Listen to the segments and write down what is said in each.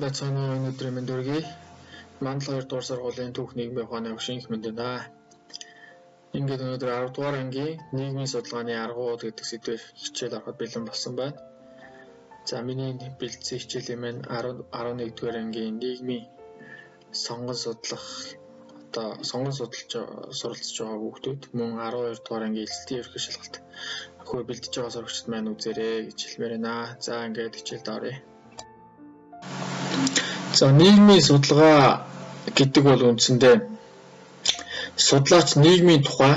Цаана өнөөдрийн мэнд хүргэе. Мандал 2 дугаар сургуулийн түүх нийгмийн ухааны өгшин их мэнд байна. Ингээд өнөөдөр 10 дугаар ангийн нийгмийн судалгааны аргууд гэдэг сэдвээр хичээл ороход бэлэн болсон байна. За миний бэлдсэн хичээлийн маань 11 дугаар ангийн нийгмийн сонгон судлах сонгон судалж суралцж байгаа хүүхдүүд мөн 12 дугаар ангийн эцэлтийн ерөнхий шалгалт өхөө бэлдэж байгаа сурагчид маань үзээрэй гэж хэлмээр байна. За ингээд хичээлд оръё. За нийгмийн судалгаа гэдэг бол үндсэндээ судлаач нийгмийн тухай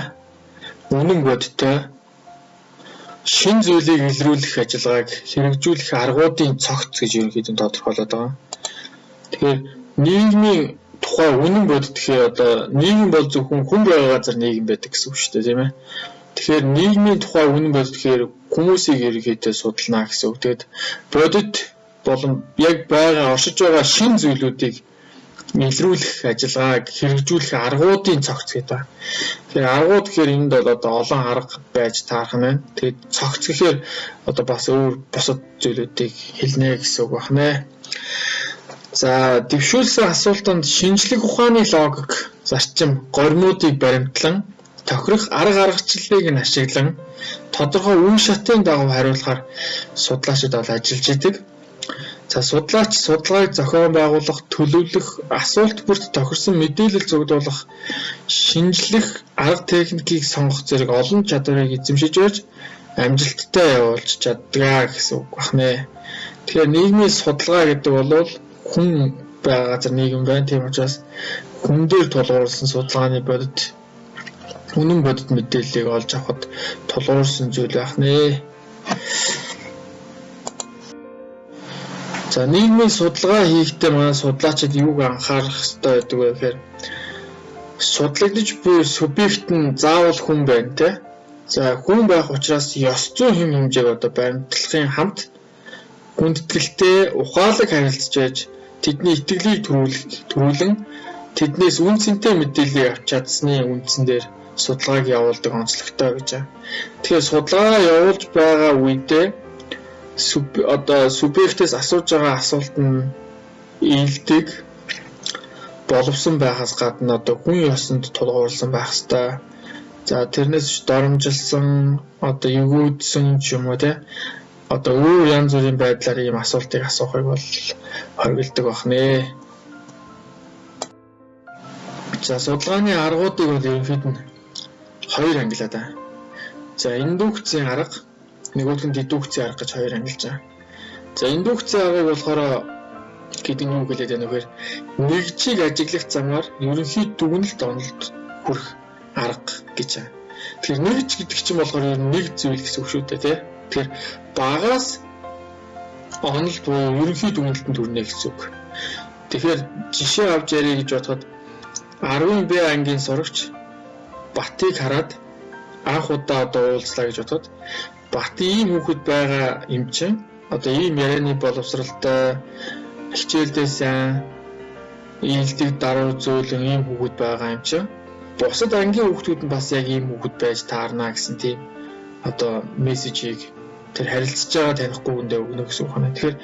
үнэн бодиттой шин зүйлийг илрүүлэх ажиллагааг хэрэгжүүлэх аргуудын цогц гэж ерөнхийдөө тодорхойлоод байгаа. Тэгэхээр нийгмийн тухай үнэн бодит гэхээр одоо нийгэм бол зөвхөн хүн байгаа газар нийгэм байдаг гэсэн үг шүү дээ, тийм ээ. Тэгэхээр нийгмийн тухай үнэн бодит гэхээр хүмүүсийг ерөнхийдөө судална гэсэн үг. Тэгээд бодит болон яг байгаа оршиж байгаа шин зүйлүүдийг илрүүлэх ажиллагааг хэрэгжүүлэх аргуудын цогц гэдэг. Тэгэхээр аргууд гэхээр энд бол одоо олон арга байж таарх нь байна. Тэгээд цогц гэхээр одоо бас өөр бусад зүйлүүдийг хэлнэ гэсэн үг байна. За дэвшүүлсэн асуултанд шинжлэх ухааны логик зарчим горимуудыг баримтлан тохирох арга аргачлалыг нь ашиглан тодорхой үе шатын дагуу хариулахаар судлаачид бол ажиллаж идэг. За судлаач судалгааг зохион байгуулах, төлөвлөх, асуулт бүрт тохирсон мэдээлэл зохиолох, шинжлэх арга техникийг сонгох зэрэг олон чадварыг эзэмшиж байж амжилттай явуулж чаддаг гэсэн үг байна. Тэгэхээр нийгмийн судалгаа гэдэг бол хүн байгаа газар нийгэм байна. Тийм учраас хүн дээр тулгуурласан судалгааны бодит үнэн бодит мэдээллийг олж авахд тулгуурсан зүйл байна. За нийгмийн судалгаа хийхдээ манай судлаачид юуг анхаарах ёстой гэдэг вэ гэхээр судлагдж буй субъект нь заавал хүн байна те. За хүн байх учраас ёс зүйн хэм хэмжээг одоо баримтлахын хамт хүндэтгэлтэй ухаалаг харилцаж байж тэдний итгэлийг төрүүлэн тэднээс үн цэнтэй мэдээллийг авч чадсны үндсэн дээр судалгааг явуулдаг онцлогтой гэж байна. Тэгэхээр судалгаа явуулж байгаа үедээ субъектээс асууж байгаа асуулт нь ийдэг боловсон байхаас гадна одоо хүн ёсонд тулгуурласан байх ёстой. За тэрнээс доромжилсан одоо өгөөдсөн ч юм уу те одоо өөр янз бүрийн байдлаар ийм асуултыг асуухыг бол хоригддаг байна. За судалгааны аргуудыг бол ерөнхийд нь хоёр ангилаад байна. За индукцийн арга нөгөөх нь дедукцийн арга гэж хоёр ангилж байгаа. За индукцийн аргыг болохоор гэдэг нь юу хэлээд байна вэ гэхээр нэгжийг ажиглах замаар ерөнхий дүгнэлт онолд хүрэх арга гэж байна. Тэгэхээр нэгж гэдэг чинь болохоор ер нь нэг зүйл гэсэн үг шүү дээ, тий. Тэгэхээр багаас онол буюу ерөнхий дүгнэлтэнд хүрнэ гэсэн үг. Тэгэхээр жишээ авч ярих гэж бодоход 10-ын Б ангийн сурагч Батыг хараад анх удаа одоо уулзлаа гэж бодоход Бат ийм хүүхэд байгаа юм чинь одоо ийм ярианы боловсралтай хичээлдээ сайн ийдэг даруй зөөлөн ийм хүүхэд байгаа юм чинь бусад ангийн хүүхдүүд нь бас яг ийм хүүхэд байж таарна гэсэн тийм одоо мессежийг тэр харилцаж байгаа танихгүй хүндээ өгнө гэсэн үг байна. Тэгэхээр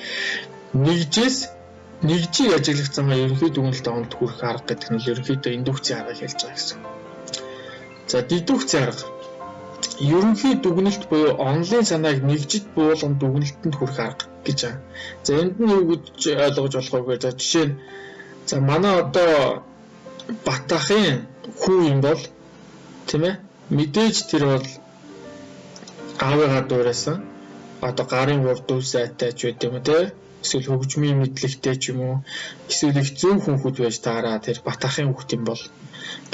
нэгжийг ажиглах замаар ерөнхий дүгнэлт онд хүрэх арга гэдэг нь ерөнхийдөө индукцийн аргыг хэлж байгаа гэсэн. За дедукцийн арга ерөнхий дүгнэлт буюу онлын санааг нэгжид буулган дүгнэлтэнд хүрэх арга гэж байна. За энд нь юу гэж ойлгож болох вэ гэхээр за жишээ нь за манай одоо Батахын хүү юм бол тийм ээ мэдээж тэр бол аавыгаа дуурайсан одоо гарын урдуу сайтай ч байт юм те эсвэл хөгжмийн мэдлэгтэй ч юм уу эсвэл их зөв хүнхүүд байж таараа тэр Батахын хүүхд юм бол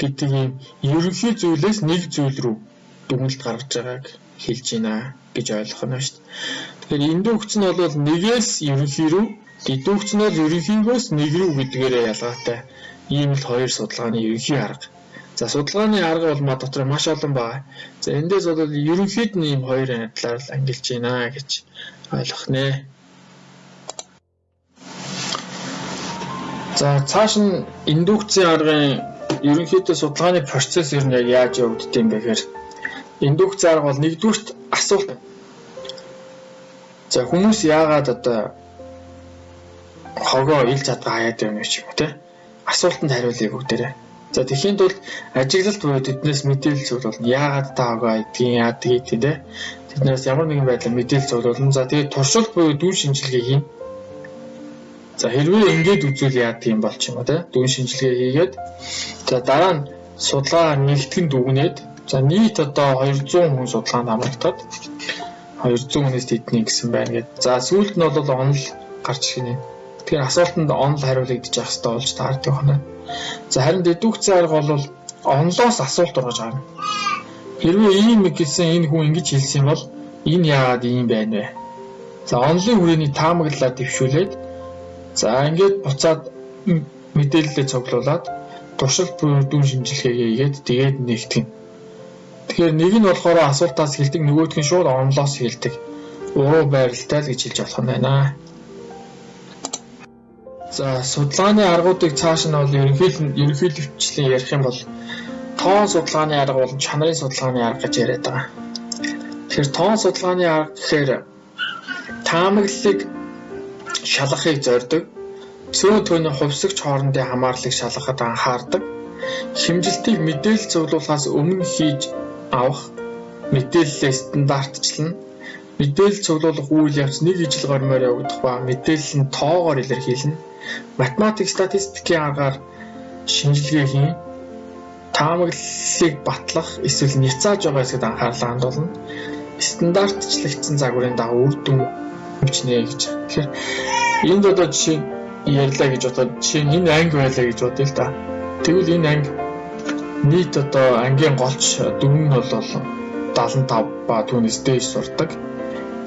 гэдэг ийм ерөнхий зүйлээс нэг зүйл рүү дүгнэлт гаргаж байгааг хэлж байна гэж ойлгох нь шүү дээ. Тэгэхээр индукц нь бол нэгээс ерөнхий рүү, дедукц нь бол ерөнхийгөөс нэг рүү гэдгээрээ ялгаатай. Ийм л хоёр судалгааны ерөнхий арга. За судалгааны арга бол маа дотор маш олон байна. За эндээс бол ерөнхийд нь ийм хоёр талаар л ангилж байна гэж ойлгох нэ. За цааш нь индукцийн аргын ерөнхийдөө судалгааны процесс ер нь яг яаж явагддаг юм бэ гэхээр индукцийн арга бол нэгдүгürt асуулт. За хүмүүс яагаад одоо хогоо ил чадгаа хаяад байна гэж юм те. Асуултанд хариулъя бүгдээрээ. За тэгэхээр бол ажиглалт буюу тэднээс мэдээлэл цуглуулна. Яагаад та хогоо идгийн яадаг гэдэг те. Тэднээс ямар нэгэн байдлаар мэдээлэл цуглуулна. За тэгээд туршилт буюу дүн шинжилгээ хийн. За хэрвээ ингэж үзүүл яадаг юм бол ч юм уу те. Дүн шинжилгээ хийгээд за дараа нь судалгаа нэгтгэн дүгнээд за нийт одоо 200 хүн судалгаанд хамрагдаад 200 хүнээс тэдний гэсэн байна гэдэг. За сүүлд нь бол онол гарч ирнэ. Тэгэхээр асуултанд онол хариулагдчих байх хэрэгтэй болж таардаг байна. За харин дедукц арга бол онолоос асуулт ургаж гарна. Хэрвээ ийм гэсэн энэ хүн ингэж хэлсэн бол энэ яагаад ийм байна вэ? За онолын хүрээний таамаглалаа дэвшүүлээд за ингээд буцаад мэдээлэлээ цуглуулад туршилт буюу дүн шинжилгээ хийгээд тэгээд нэгтгэн. Тэгэхээр нэг нь болохоор асуултаас хэлдэг, нөгөөх нь шууд онолоос хэлдэг. Уруу байралтай л гэж хэлж болох юм байна. За судалгааны аргуудыг цааш нь бол ерөнхийлөвчлэн ярих юм бол тоон судалгааны арга болон чанарын судалгааны арга гэж яриад байгаа. Тэгэхээр тоон судалгааны арга гэхээр таамаглалыг шалгахыг зорддог. Цөөн төвний хувьсагч хоорондын хамаарлыг шалгахад анхаардаг. Хэмжилтийг мэдээлэл цуглуулахаас өмнө хийж авах, мэдээллээ стандартчлан, мэдээлэл цуглуулах үйл явц нэг ижил гормоор явагдах ба мэдээлэл нь тоогоор илэрхийлнэ. Математик статистикийн аргаар шинжилгээ хийн, таамаглалыг батлах эсвэл няцааж байгаа хэсэгт анхаарлаа хандуулна. Стандартчлагдсан загварын дагуу үр дүн хүчнэ гэж. Тэгэхээр энд одоо жишээ ярьлаа гэж бодоод жишээ нь энэ анги байлаа гэж бодъё л да. Тэгвэл энэ анги нийт одоо ангийн голч дүн нь бол 75 ба түүнээс дээш сурдаг.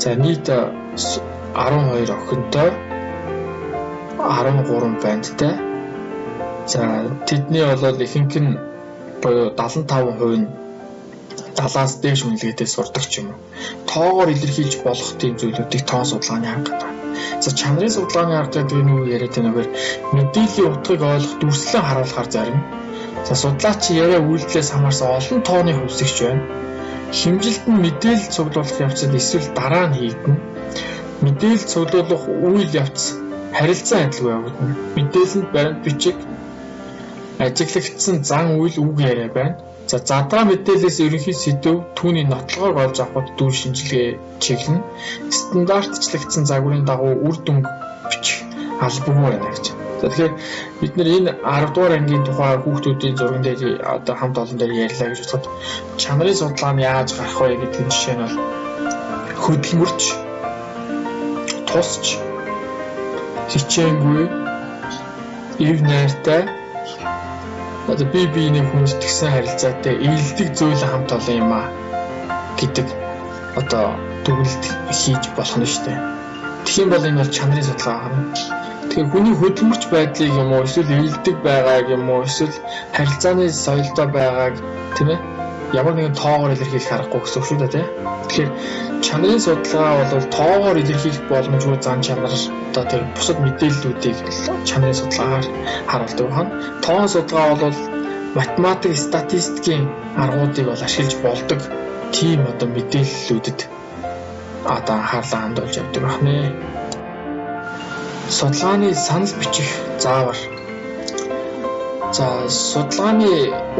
За нийт 12 охинтой 13 бандтай. За тэдний бол ихэнх нь буюу 75% нь 70-аас дээш үнэлгээдээ сурдаг ч юм уу. Тоогоор илэрхийлж болох тийм зүйлүүдийг тоон судалгааны арга гэдэг. За чанарын судалгааны арга гэдэг нь юу яриад байна вэ? Мэдээллийн утгыг ойлгох дүрслэн харуулахар зарим. За судлаачийн яриа үйлдэлээс хамаарсан олон тооны хувьсагч байна. Хэмжилт нь мэдээлэл цуглуулах явцад эсвэл дараа нь хийгдэнэ. Мэдээлэл цуглуулах үйл явц харилцан адилгүй явагдана. Мэдээлэлд баримт бичиг ажиглагдсан зан үйл үг яриа байна. За задгаа мэдээлэлээс ерөнхий сэдв түүний нотлогоог олж авахд дүн шинжилгээ чиглэнэ. Стандартчлагдсан загварын дагуу үр дүн бичих албагүй байна гэж. За тэгэхээр бид нэр энэ 10 дугаар ангийн тухай хүүхдүүдийн зурган дээр одоо хамт олон дээр ярьлаа гэж бодоход чанарын судалгаа нь яаж гарах вэ гэдэг нь жишээ нь бол хөдөлмөрч, тусч, хичээнгүй, ив найртай одоо би биений хүндэтгсэн харилцаатай эелдэг зүйл хамт олон юм а гэдэг одоо дүгнэлт хийж болох нь шүү дээ. Тэгхийн бол энэ бол чанарын судалгаа харна. Тэгэхээр хүний хөдөлмөрч байдлыг юм уу эсвэл эелдэг байгааг юм уу эсвэл харилцааны соёлдоо байгааг тийм ээ ямар нэгэн тоогоор илэрхийлэх аргагүй гэсэн үг шүү дээ тийм. Тэгэхээр чанарын судалгаа бол тоогоор илэрхийлэх боломжгүй зан чанар одоо тэр бусад мэдээллүүдийг чанарын судалгаагаар харуулдаг байна. Тоон судалгаа бол математик статистикийн аргуудыг бол ашиглаж болдог тийм одоо мэдээллүүдэд одоо анхаарлаа хандуулж явдаг байна. Судалгааны санал бичих заавар. За судалгааны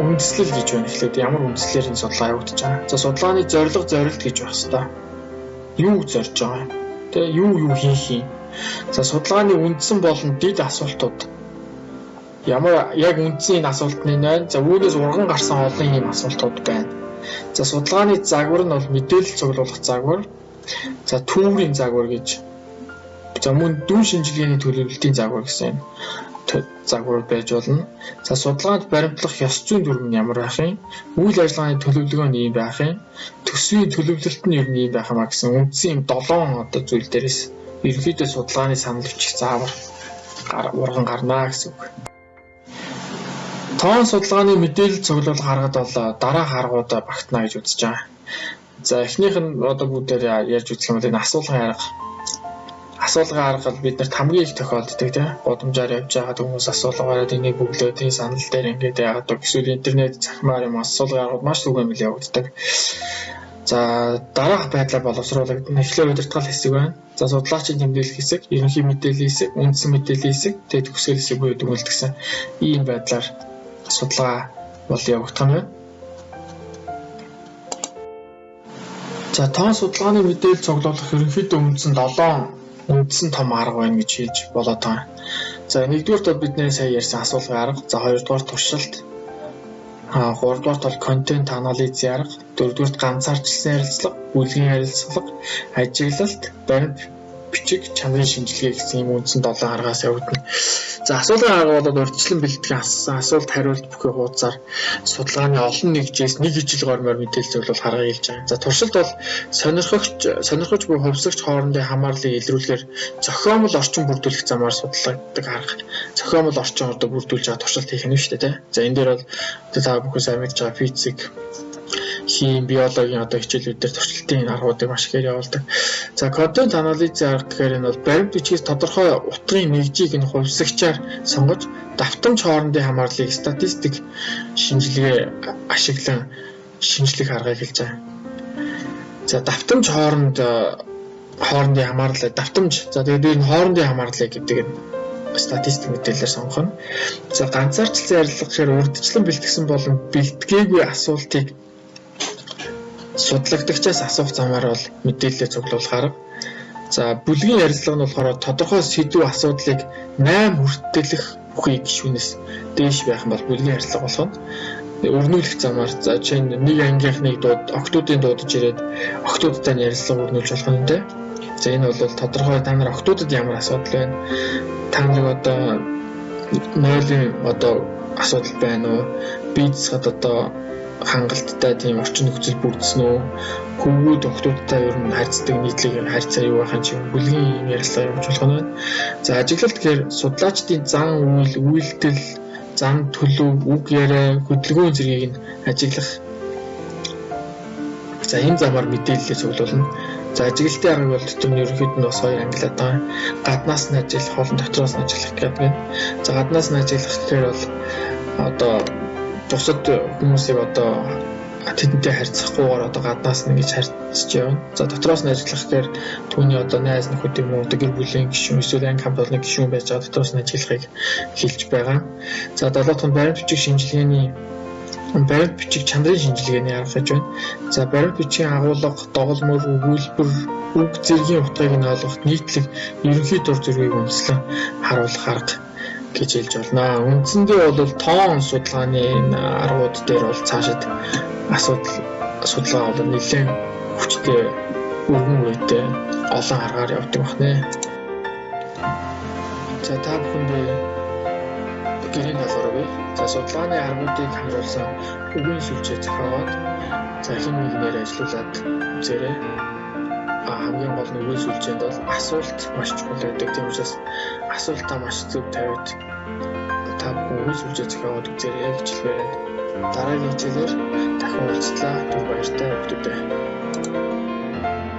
үндэслэл гэж байна. Эхлээд ямар үндэслэлээр энэ судалгаа явагдаж байгаа. За судалгааны зорилт гэж байх хэвээр. Юу зорж байгаа юм? Тэгээ юу хийх юм? За судалгааны үндсэн болон дид асуултууд. Ямар яг үндсэн энэ асуултны нойр. За үүнээс урган гарсан олон ийм асуултууд байна. За судалгааны загвар нь бол мэдээлэл цуглуулах загвар. За түүрийн загвар гэж. За мөн дүн шинжилгээний төлөвлөлтийн загвар гэсэн загвар байж болно. За судалгаанд баримтлах ёс зүйн дүрм нь ямар байх юм? Үйл ажиллагааны төлөвлөгөө нь ийм байх юм. Төсвийн төлөвлөлт нь ер нь ийм байх юм а гэсэн үндсэн 7 одоо зүйл дээрээс ерөнхийдөө судалгааны санал бичих заавар урган гарнаа гэсэн үг. Тоон судалгааны мэдээлэл цуглуулах аргад бол дараах аргуудаа багтана гэж үзэж байгаа. За эхнийх нь одоо бүгдээр ярьж үзэх юм бол энэ асуулгын арга. Асуулгын арга бол биднэрт хамгийн их тохиолддог тийм гудамжаар явж байгаа хүмүүс асуулгаараа энийг бүглөөд энэ санал дээр ингээд яагаад вэ? Эсвэл интернет захимаар юм асуулгын аргууд маш түгээмэл явагддаг. За дараах байдлаар боловсруулагдана. Эхлээд удирдгал хэсэг байна. За судлаачийн тэмдэглэл хэсэг, ерөнхий мэдээллийн хэсэг, үндсэн мэдээллийн хэсэг, тэгээд төгсгөл хэсэг буюу дүгнэлтгсэн ийм байдлаар судалгаа бол явагдах юм байна. За тоон судалгааны мэдээлэл цуглуулах ерөнхийдөө үндсэн 7 үндсэн том арга байна гэж хэлж болоод байна. За нэгдүгээрт бол бидний сая ярьсан асуулгын арга, за хоёрдугаар туршилт, гуравдугаарт бол контент анализийн арга, дөрөвдүгээрт ганцаарчилсан ярилцлага, бүлгийн ярилцлага, ажиглалт, баримт бичиг, чанарын шинжилгээ гэсэн юм үндсэн 7 аргаас явагдана. За асуулгын арга бол урьдчилан бэлтгэн асуулт хариулт бүхий хуудасаар судалгааны олон нэгжээс нэг ижил гормоор мэдээлэл зөвлөх аргыг хэлж байгаа. За туршилт бол сонирхогч буй хувьсагч хоорондын хамаарлыг илрүүлэхээр зохиомол орчин бүрдүүлэх замаар судалгадаг арга. Зохиомол орчин ордог бүрдүүлж байгаа туршилт хийх нь шүү дээ, тэ. За энэ дээр бол та бүхэн сайн мэдж байгаа физик, хим, биологийн хичээлүүд дээр туршилтын аргуудыг маш ихээр явуулдаг. За контент анализийн арга гэхээр энэ бол баримт бичгээс тодорхой утгын нэгжийг нь хувьсагчаар сонгож давтамж хоорондын хамаарлыг статистик шинжилгээ ашиглан шинжлэх аргыг хэлж байгаа. За давтамж хоорондын хамаарлыг за тэгээд энэ хоорондын хамаарлыг гэдэг нь статистик мэдээлэлээр сонгох нь. За ганцаарчлсан ярилцлага гэхээр урьдчилан бэлтгэсэн болон бэлтгээгүй асуултыг судлагдагчаас асуух замаар бол мэдээлэлээ цуглуулах арга. За бүлгийн ярилцлага нь болохоор тодорхой сэдв асуудлыг 8 хүртэлэх бүхий гишүүнээс дээш байх юм бол бүлгийн ярилцлага болох нь. Өрнүүлэх замаар за жишээ нь нэг ангийнхныг октоодын дуудаж ирээд октоодтай ярилцлага өрнүүлж болох нь тэ. За энэ бол тодорхой та нар октоодод ямар асуудал байна? Та нарыг одоо нойлын асуудал байна уу? Бизнесд хангалттай тийм орчин нөхцөл бүрдсэн үү? Хөвгүүд октоодтай ер нь харьцдаг нийтлэг харьцаа юу байх юм чи бүлгийн ярилцлага явуулж болох нь. За ажиглалт гэхээр судлаачдын зан үйл, үйлдэл, зан төлөв, үг яриа, хөдөлгөөний зэргийг нь ажиглах. За энэ замаар мэдээлэлээ цуглуулна. За ажиглалтын арга бол төв нь ерөнхийд нь бас хоёр ангилаад байгаа. Гаднаас нь ажиглах, болон дотроос нь ажиглах гэдэг нь. За гаднаас нь ажиглах гэхээр бол бусад хүмүүсийг тэдэнтэй харьцахгүйгээр гаднаас нь ингэж харьцаж явна. За дотроос нь ажиллах гэхээр түүний найз нөхөд юм уу гэр бүлийн гишүүн эсвэл анги хамт олонны гишүүн байж байгаа дотроос нь ажиллахыг хэлж байгаа. За долоотхон баримт бичиг чанарын шинжилгээний арга гэж байна. За баримт бичгийн агуулга, доголмор, өгүүлбэр, үг зэргийн утгыг нь олгох нийтлэг ерөнхий дур зэргийг үндэслэн харуулах арга гэж хэлж байна. Үндсэндээ бол тоон судалгааны аргууд дээр бол цаашид судалгаа бол нэлээд хүчтэй, өргөн үетэй олон аргаар явдаг байна. За та бүхэндээ гэрийн талаараа за судалгааны аргуудыг хамруулсан үгийн сүлжээ зохиогоод за хэн нэгнээр ажиллуулад үзээрэй. Хамгийн гол нь үгийн сүлжээнд бол асуулт маш чухал байдаг. Тийм учраас асуултаа маш зөв тавиад та бүхэн үгийн сүлжээ зохиогоод үзээрэй гэж хэлмээр байна. Дараагийн хичээлээр дахин уулзлаа. Түр баяртай хүмүүстээ.